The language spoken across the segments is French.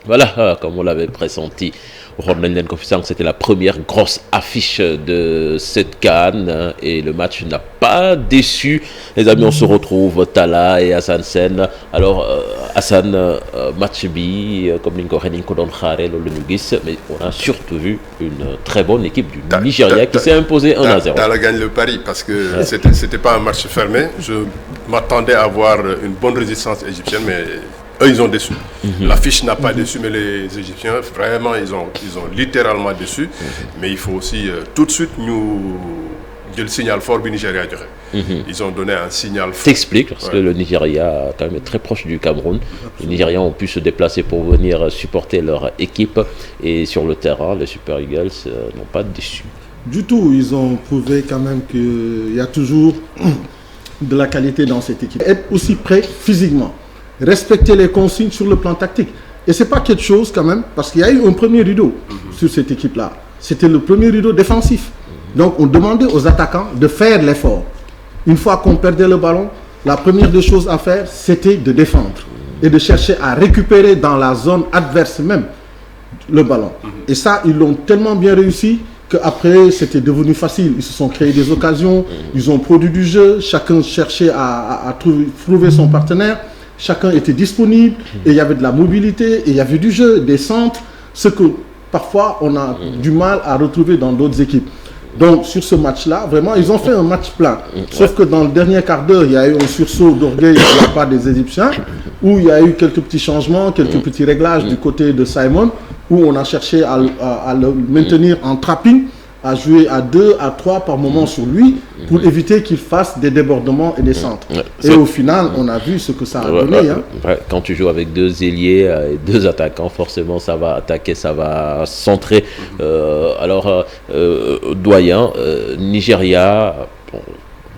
Voilà, comme on l'avait pressenti, c'était la première grosse affiche de cette CAN et le match n'a pas déçu. Les amis, on se retrouve, Talla et Hassan Sen. Alors, Hassan, match bi, comme mais on a surtout vu une très bonne équipe du Nigeria qui s'est imposée 1-0. Talla gagne le pari parce que c'était pas un match fermé. Je m'attendais à voir une bonne résistance égyptienne, mais eux, ils ont déçu. L'affiche n'a pas déçu, mais les Égyptiens, vraiment, ils ont littéralement déçu. Mais il faut aussi tout de suite nous le signal fort du Nigeria. Ils ont donné un signal fort. T'expliques, parce que le Nigeria, quand même, est très proche du Cameroun. Les Nigérians ont pu se déplacer pour venir supporter leur équipe. Et sur le terrain, les Super Eagles n'ont pas déçu. Du tout, ils ont prouvé quand même qu'il y a toujours de la qualité dans cette équipe. Être aussi prêt physiquement. Respecter les consignes sur le plan tactique. Et ce n'est pas quelque chose quand même, parce qu'il y a eu un premier rideau sur cette équipe-là. C'était le premier rideau défensif. Donc on demandait aux attaquants de faire l'effort. Une fois qu'on perdait le ballon, la première des choses à faire, c'était de défendre. Et de chercher à récupérer dans la zone adverse même le ballon. Et ça, ils l'ont tellement bien réussi qu'après, c'était devenu facile. Ils se sont créés des occasions, ils ont produit du jeu, chacun cherchait à trouver son partenaire. Chacun était disponible et il y avait de la mobilité et il y avait du jeu, des centres, ce que parfois on a du mal à retrouver dans d'autres équipes. Donc sur ce match-là, vraiment, ils ont fait un match plein. Sauf que dans le dernier quart d'heure, il y a eu un sursaut d'orgueil de la part des Égyptiens, où il y a eu quelques petits changements, quelques petits réglages du côté de Simon, où on a cherché à le maintenir en trapping, à jouer à 2, à 3 par moment sur lui, pour éviter qu'il fasse des débordements et des centres. Et au final, on a vu ce que ça a donné. Quand tu joues avec 2 ailiers et 2 attaquants, forcément, ça va attaquer, ça va centrer. Doyen, Nigeria,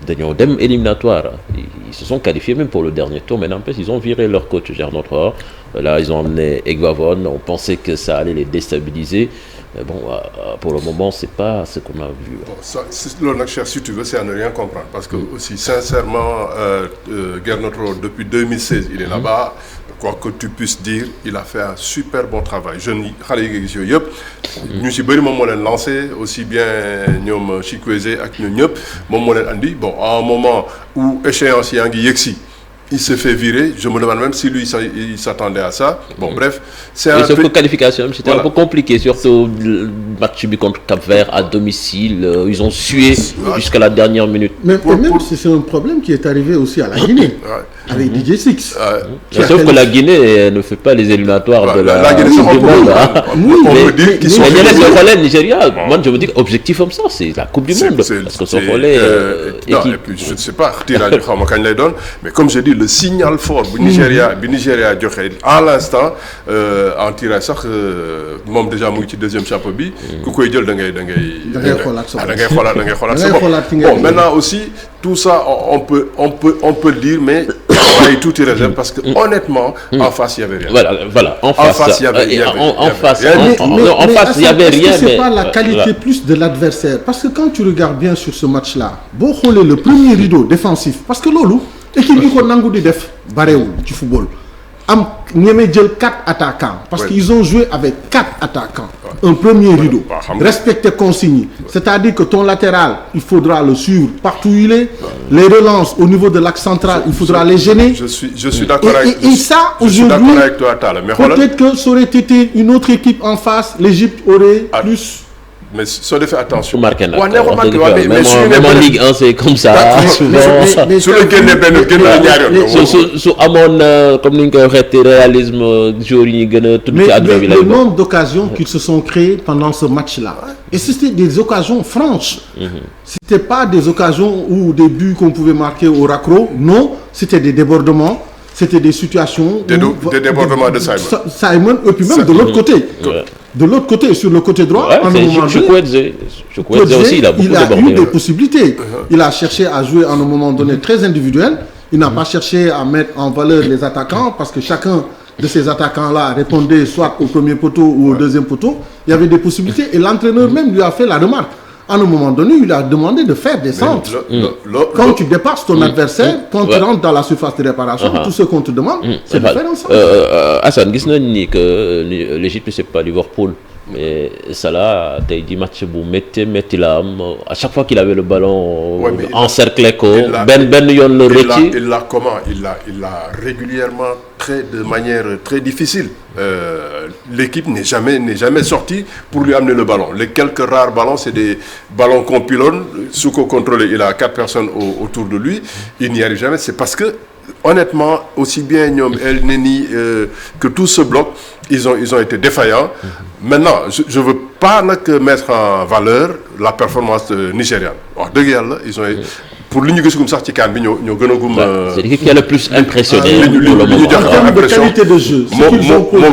Dem éliminatoire, ils se sont qualifiés même pour le dernier tour, mais n'empêche, ils ont viré leur coach Gernot. Là, ils ont emmené Egvavon, on pensait que ça allait les déstabiliser. Mais bon, pour le moment, c'est pas ce qu'on a vu. Bon, si tu veux, c'est à ne rien comprendre. Parce que, aussi, sincèrement, Gernot, depuis 2016, il est là-bas. Quoi que tu puisses dire, il a fait un super bon travail. Je n'y nous sommes lancé aussi bien nous Chikweze ak nous andi. Bon, à un moment où échéance Yexi, il se fait virer. Je me demande même si lui il s'attendait à ça. Bon, bref, c'est un peu qualification. C'était un peu compliqué, surtout le match contre Cap-Vert à domicile. Ils ont sué jusqu'à la dernière minute. Mais même si c'est un problème qui est arrivé aussi à la Guinée, avec DJ Six. Sauf que la Guinée ne fait pas les éliminatoires de la Guinée. Mais le Nigeria, moi je me dis objectif comme ça, c'est la Coupe du Monde. Parce que son relais. Non, et puis je ne sais pas, mais comme je dis, le signal fort du Nigeria à l'instant, en tirant ça, même déjà moi qui deuxième chapeau bi, bon, maintenant aussi, tout ça, on peut le dire, mais on a eu tout réserve parce que honnêtement, en face, il n'y avait rien. Voilà, en face, il y avait rien. En face, il n'y avait rien. C'est pas la qualité plus de l'adversaire. Parce que quand tu regardes bien sur ce match-là, le premier rideau défensif, parce que Lolo, équipe du Nango de Def, Baréou, du football. Niamey 4 attaquants parce qu'ils ont joué avec 4 attaquants. Un premier rideau. Respecter consigne. C'est-à-dire que ton latéral, il faudra le suivre partout où il est. Les relances au niveau de l'axe central, il faudra les gêner. Je suis d'accord avec toi. Et ça, aujourd'hui, peut-être que ça aurait été une autre équipe en face. L'Égypte aurait plus... Mais ça fait attention. Même en Ligue 1, c'est comme ça. Sur le nombre d'occasions qu'ils se sont créées pendant ce match-là. Et c'était des occasions franches. Ce n'était pas des occasions où des buts qu'on pouvait marquer au raccro. Non, c'était des débordements. C'était des situations... Des débordements de Simon, et puis même de l'autre côté. De l'autre côté, sur le côté droit, aussi, il a eu des possibilités. Il a cherché à jouer à un moment donné très individuel. Il n'a pas cherché à mettre en valeur les attaquants parce que chacun de ces attaquants-là répondait soit au premier poteau ou au deuxième poteau. Il y avait des possibilités et l'entraîneur même lui a fait la remarque à un moment donné, il a demandé de faire des centres. Quand tu dépasses ton adversaire, quand tu rentres dans la surface de réparation, tout ce qu'on te demande, c'est de faire un centre. Hassan, gis nañ ni que l'Égypte c'est pas Liverpool. Mais Salah tey di match bu métti la am à chaque fois qu'il avait le ballon encerclé ko benn yoon la rëcc. Il l'a régulièrement de manière très difficile. L'équipe n'est jamais sortie pour lui amener le ballon. Les quelques rares ballons, c'est des ballons qu'on pilonne, Souko contrôlé, il a 4 personnes autour de lui, il n'y arrive jamais. C'est parce que honnêtement, aussi bien Nyom, El Neni que tout ce bloc, ils ont été défaillants. Maintenant, je veux pas mettre en valeur la performance nigériane. Ils ont pour li ñu gis comme sax ci CAN bi ñoo gën a gum. c'est l'équipe qui a le plus impressionné. En termes de qualité de jeu, ce qu'ils ont posé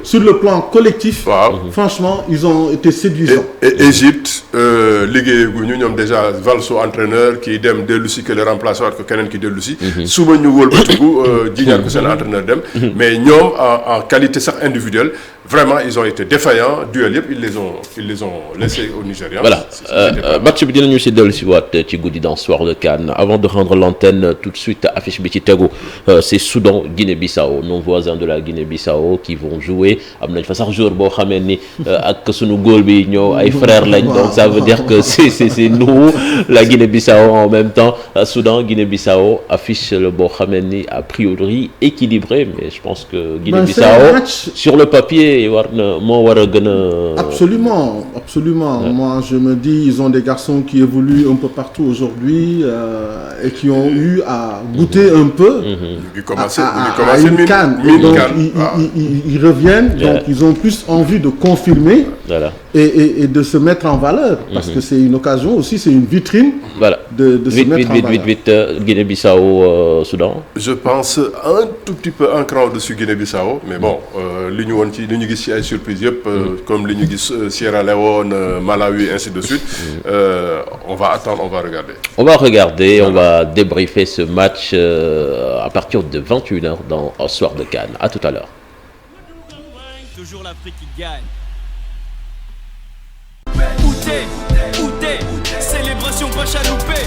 sur le plan collectif, franchement, ils ont été séduisants. Et Égypte, liggéey gu ñu ñoom déjà Valso entraîneur qui dem dellu si que le remplaçant ko keneen ki dellu si. suba ñu wëlbatiku jiñaat ko seen entraîneur dem. Mais ñoom en qualité sax individuelle, vraiment ils ont été défaillants. Duel yëpp ils les ont laissés au Nigeria. Voilà match bi dinañu si dellu si waat ci guddi dans soir de CAN. Avant de rendre l'antenne tout de suite affiche bi ci tegu c'est Soudan Guinée-Bissau, nos voisins de la Guinée-Bissau qui vont jouer. Am nañ fa sax joueur boo xamee ni ak sunu góol bi ñoo ay frères lañ, donc ça veut dire que c'est nous la Guinée-Bissau en même temps. Soudan Guinée-Bissau affiche le boo xamee ni a priori équilibré, mais je pense que Guinée-Bissau sur le papier moo war a gën a. Absolument. Moi je me dis ils ont des garçons qui évoluent un peu partout aujourd'hui et qui ont eu à goûter un peu à une CAN. Donc ils reviennent, donc ils ont plus envie de confirmer et de se mettre en valeur, parce que c'est une occasion aussi, c'est une vitrine de se mettre en valeur. Guinée-Bissau, Soudan. Je pense un tout petit peu un cran au-dessus Guinée-Bissau, mais bon, li ñu gis ci ay surprise yëpp comme li ñu gis Sierra Leone, Malawi, ainsi de suite. On va attendre, on va regarder. On va débriefer ce match à partir de 21h dans Soir de CAN. À tout à l'heure. Toujours l'Afrique qui gagne. Célébration pas chaloupée.